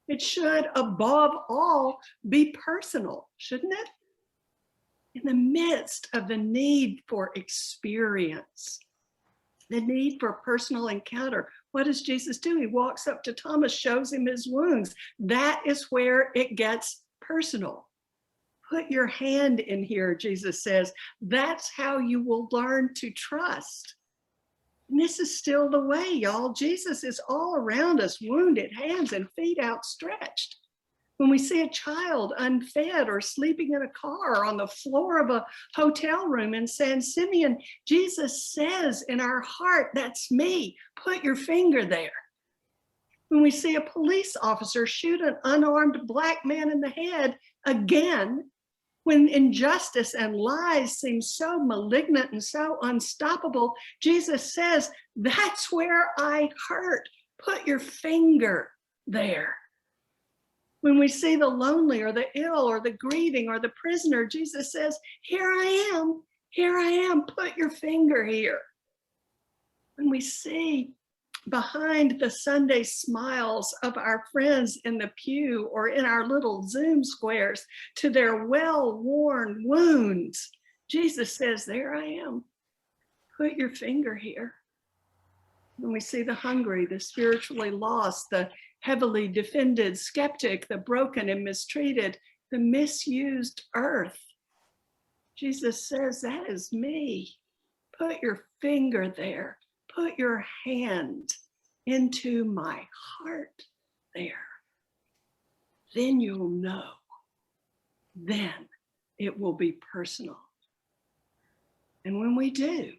It should, above all, be personal, shouldn't it? In the midst of the need for experience, the need for personal encounter, what does Jesus do? He walks up to Thomas, shows him his wounds. That is where it gets personal. Put your hand in here, Jesus says. That's how you will learn to trust. And this is still the way, y'all. Jesus is all around us, wounded, hands and feet outstretched. When we see a child unfed or sleeping in a car or on the floor of a hotel room in San Simeon, Jesus says in our heart, that's me, put your finger there. When we see a police officer shoot an unarmed Black man in the head, again, when injustice and lies seem so malignant and so unstoppable, Jesus says, that's where I hurt, put your finger there. When we see the lonely or the ill or the grieving or the prisoner, Jesus says, here I am, put your finger here. When we see behind the Sunday smiles of our friends in the pew or in our little Zoom squares to their well-worn wounds, Jesus says, there I am, put your finger here. When we see the hungry, the spiritually lost, the heavily defended skeptic, the broken and mistreated, the misused earth, Jesus says, that is me. Put your finger there. Put your hand into my heart there. Then you'll know. Then it will be personal. And when we do,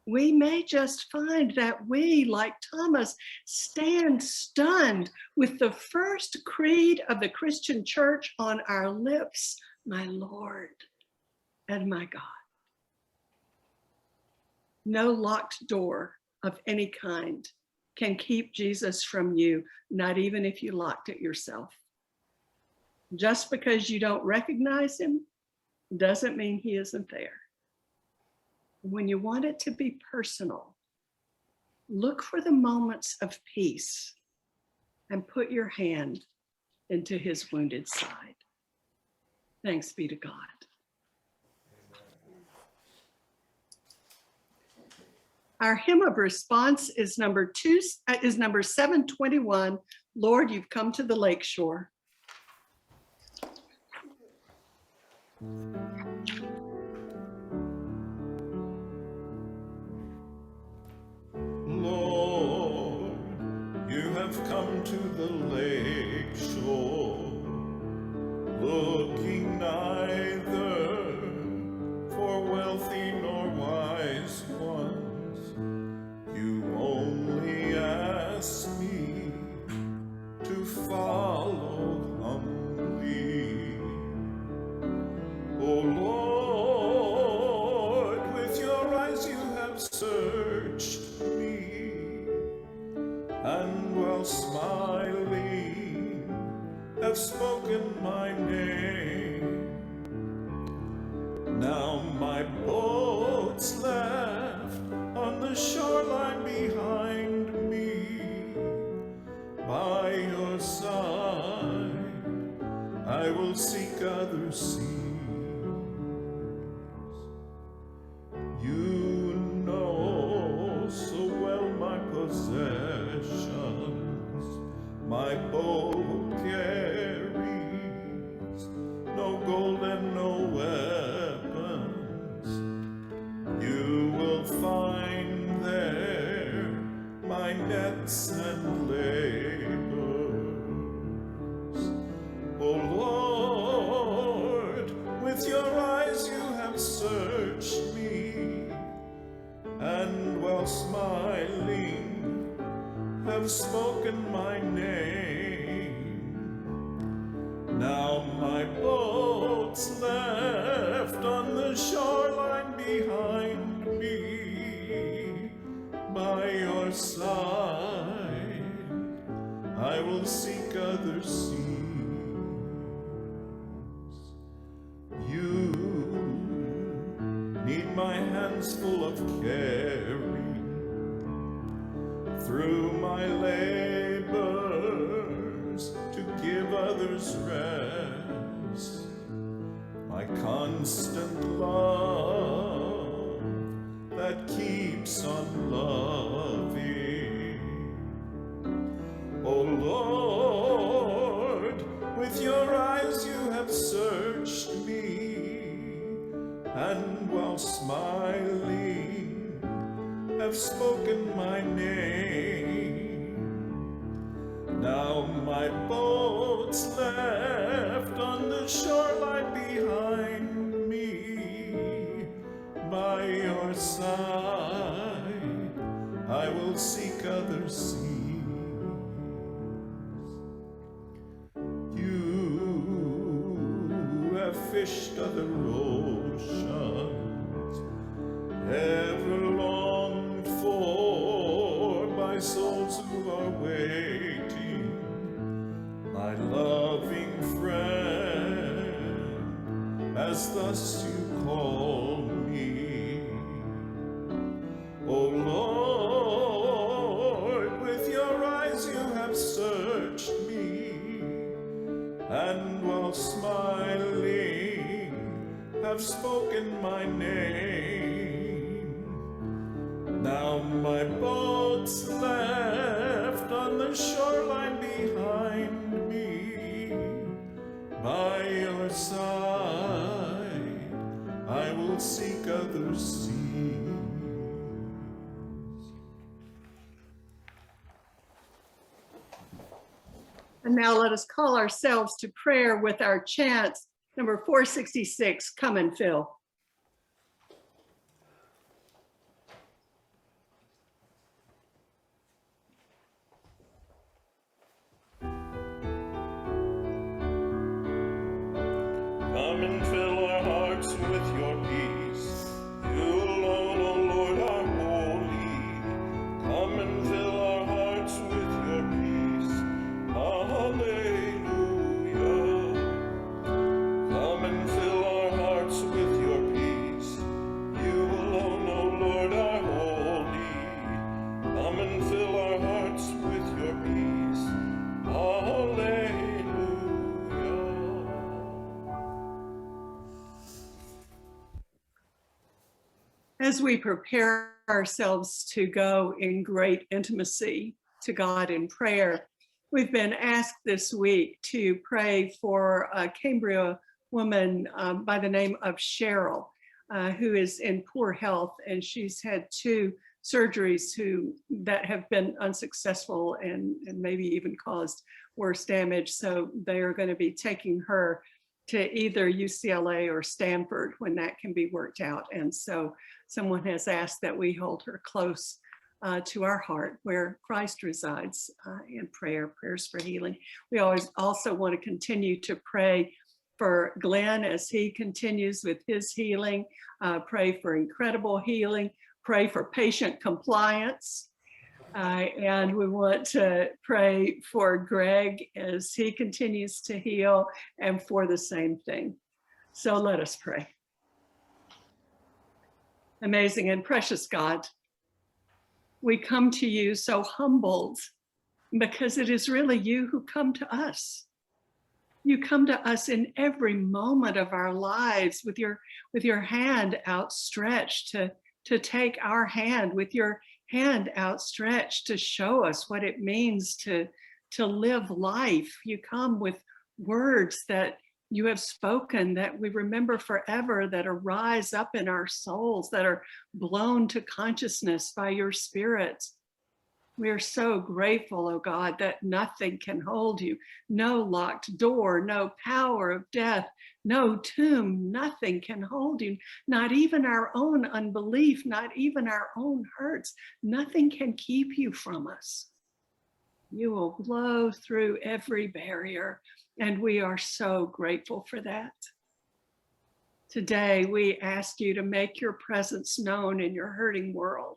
we may just find that we, like Thomas, stand stunned with the first creed of the Christian church on our lips, my Lord and my God. No locked door of any kind can keep Jesus from you, not even if you locked it yourself. Just because you don't recognize him doesn't mean he isn't there. When you want it to be personal, look for the moments of peace and put your hand into his wounded side. Thanks be to God. Our hymn of response is number 721, Lord, You've Come to the Lakeshore. Lord, you have come to the lake shore, looking neither for wealthy nor wise ones. You only ask me to follow humbly. O Lord, with your eyes you have searched me, and while smiling have spoken my name. Now my boat's left on the shoreline behind me. By your side I will seek other seas. You know so well my possessions. My boat carries no gold and no weapons. You will find there my nets and labors. O Lord, with your eyes you have searched me, and while smiling have spoken my name. Now my boat's left on the shoreline behind me. By your side I will seek other seas. You need my hands full of caring through my labors to give others rest. My constant love that keeps on loving. O Lord, with your eyes you have searched me, and while smiling have spoken my name. Now my boat's left on the shoreline behind me. By your side I will seek other seas. You have fished other oceans, ever longed for by souls who are waiting. My loving friend, as thus you call me. O Lord, with your eyes you have searched me, and while smiling have spoken my name. Now my boat's left on the shoreline behind me. By your side I will seek other seas. And now let us call ourselves to prayer with our chants, number 466, Come and Fill. Come and fill our hearts with your peace. You alone, O Lord, are holy. Come and fill our hearts with your peace. Hallelujah. Come and fill our hearts with your peace. You alone, O Lord, are holy. Come and fill our hearts with your peace. Hallelujah. As we prepare ourselves to go in great intimacy to God in prayer, we've been asked this week to pray for a Cambria woman by the name of Cheryl, who is in poor health, and she's had 2 surgeries that have been unsuccessful and maybe even caused worse damage. So they are going to be taking her to either UCLA or Stanford when that can be worked out. And so someone has asked that we hold her close to our heart where Christ resides in prayers for healing. We always also want to continue to pray for Glenn as he continues with his healing, pray for incredible healing, pray for patient compliance. And we want to pray for Greg as he continues to heal and for the same thing. So let us pray. Amazing and precious God, we come to you so humbled because it is really you who come to us. You come to us in every moment of our lives with your hand outstretched to take our hand, with your hand outstretched to show us what it means to live life. You come with words that you have spoken that we remember forever, that arise up in our souls, that are blown to consciousness by your Spirit. We are so grateful, oh God, that nothing can hold you. No locked door, no power of death, no tomb, nothing can hold you. Not even our own unbelief, not even our own hurts. Nothing can keep you from us. You will blow through every barrier, and we are so grateful for that. Today, we ask you to make your presence known in your hurting world.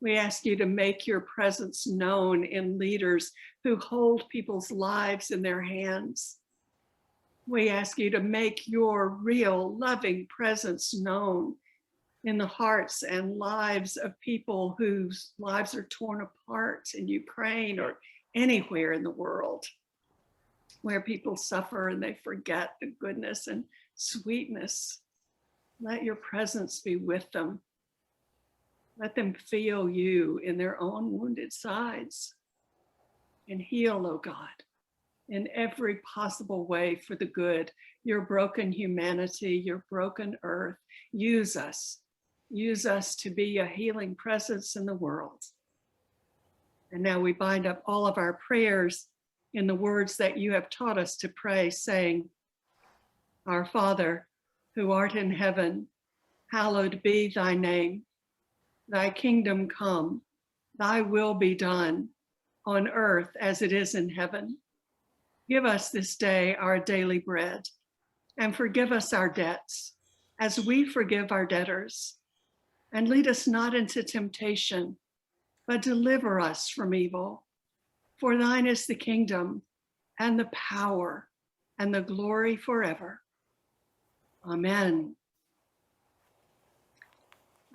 We ask you to make your presence known in leaders who hold people's lives in their hands. We ask you to make your real loving presence known in the hearts and lives of people whose lives are torn apart in Ukraine or anywhere in the world, where people suffer and they forget the goodness and sweetness. Let your presence be with them. Let them feel you in their own wounded sides, and heal, oh God, in every possible way for the good. Your broken humanity, your broken earth. Use us to be a healing presence in the world. And now we bind up all of our prayers in the words that you have taught us to pray, saying, Our Father, who art in heaven, hallowed be thy name. Thy kingdom come, thy will be done on earth as it is in heaven. Give us this day our daily bread, and forgive us our debts as we forgive our debtors. And lead us not into temptation, but deliver us from evil. For thine is the kingdom and the power and the glory forever. Amen.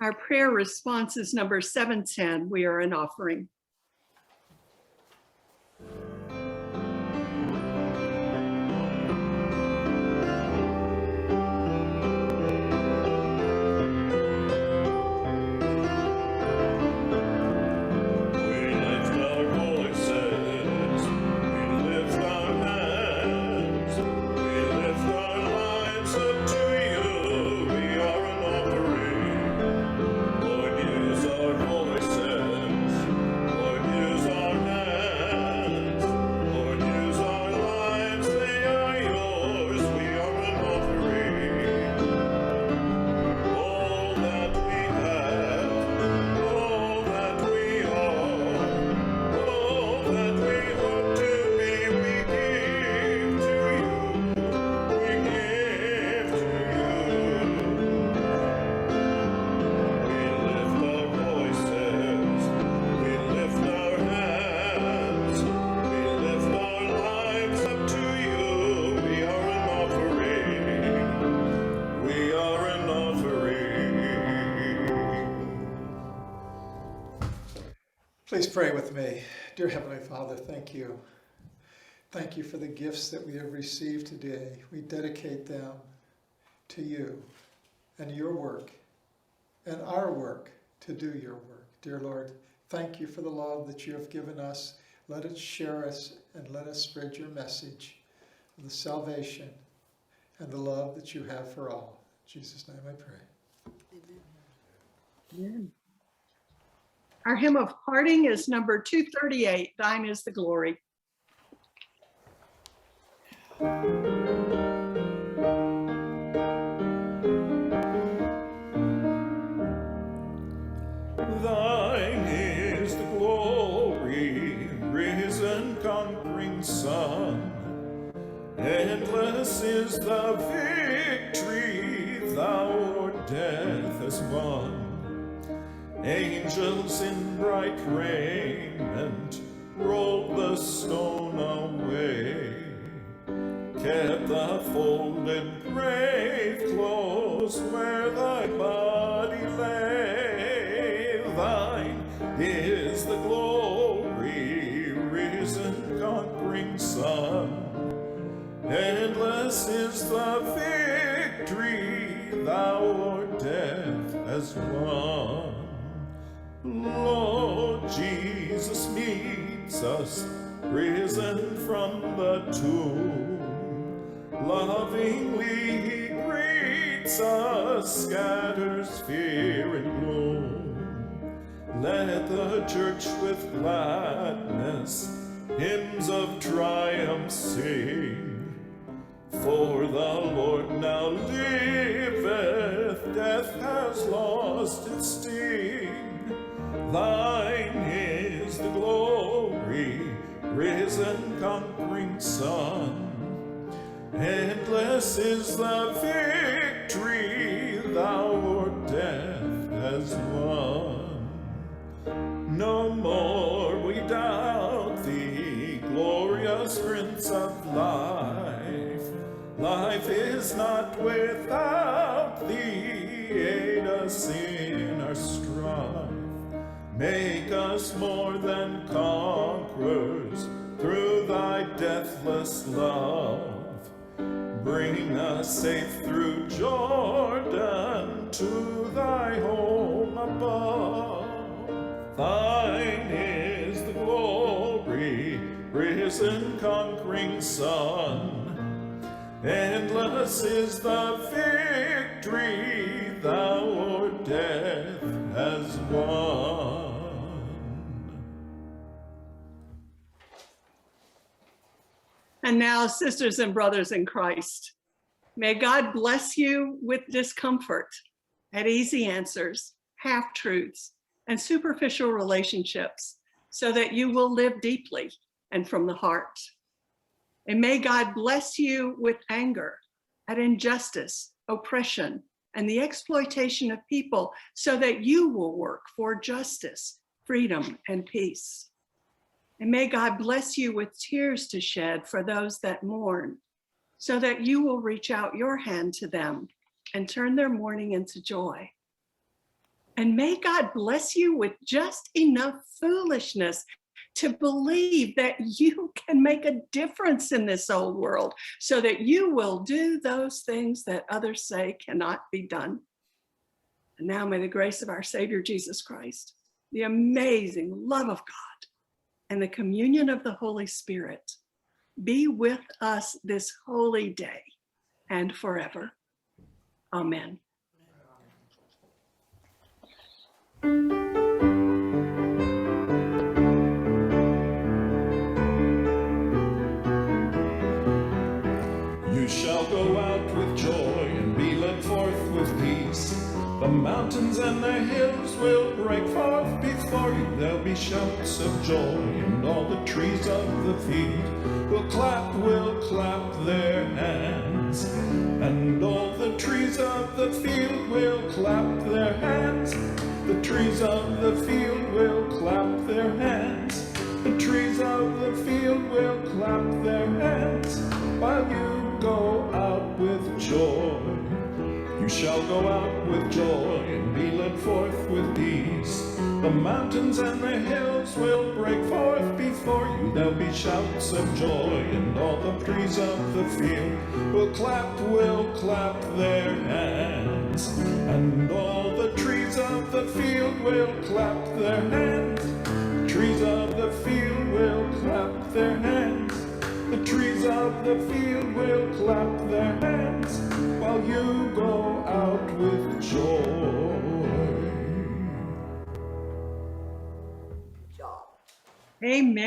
Our prayer response is number 710. We are an offering. Please pray with me. Dear Heavenly Father, thank you. Thank you for the gifts that we have received today. We dedicate them to you and your work and our work to do your work. Dear Lord, thank you for the love that you have given us. Let it share us and let us spread your message of the salvation and the love that you have for all. In Jesus' name I pray. Amen. Our hymn of parting is number 238, Thine is the Glory. Thine is the glory, risen, conquering Son. Endless is the victory thou o'er death hast won. Angels in bright raiment rolled the stone away, kept the folded grave close where thy body lay. Thine is the glory, risen, conquering Son. Endless is the victory thou o'er death hast won. Lord Jesus meets us, risen from the tomb. Lovingly he greets us, scatters fear and gloom. Let the church with gladness hymns of triumph sing. For the Lord now liveth, death has lost its sting. Thine is the glory, risen, conquering Son. Endless is the victory thou o'er death hast won. No more we doubt thee, glorious Prince of life. Life is not without thee, aid us in our strife. Make us more than conquerors through thy deathless love. Bring us safe through Jordan to thy home above. Thine is the glory, risen, conquering Son. Endless is the victory thou o'er death hast won. And now, sisters and brothers in Christ, may God bless you with discomfort at easy answers, half-truths, and superficial relationships, so that you will live deeply and from the heart. And may God bless you with anger at injustice, oppression, and the exploitation of people, so that you will work for justice, freedom, and peace. And may God bless you with tears to shed for those that mourn, so that you will reach out your hand to them and turn their mourning into joy. And may God bless you with just enough foolishness to believe that you can make a difference in this old world, so that you will do those things that others say cannot be done. And now may the grace of our Savior Jesus Christ, the amazing love of God, and the communion of the Holy Spirit be with us this holy day and forever. Amen. You shall go out with joy and be led forth with peace. The mountains and the hills will break forth before you. There'll be shouts of joy, and all the trees of the field will clap their hands. And all the trees of the field will clap their hands. The trees of the field will clap their hands. The trees of the field will clap their hands while you go out with joy. You shall go out with joy and be led forth with peace. The mountains and the hills will break forth before you. There'll be shouts of joy, and all the trees of the field will clap their hands. And all the trees trees of the field will clap their hands. The trees of the field will clap their hands. The trees of the field will clap their hands while you go out with joy. Amen.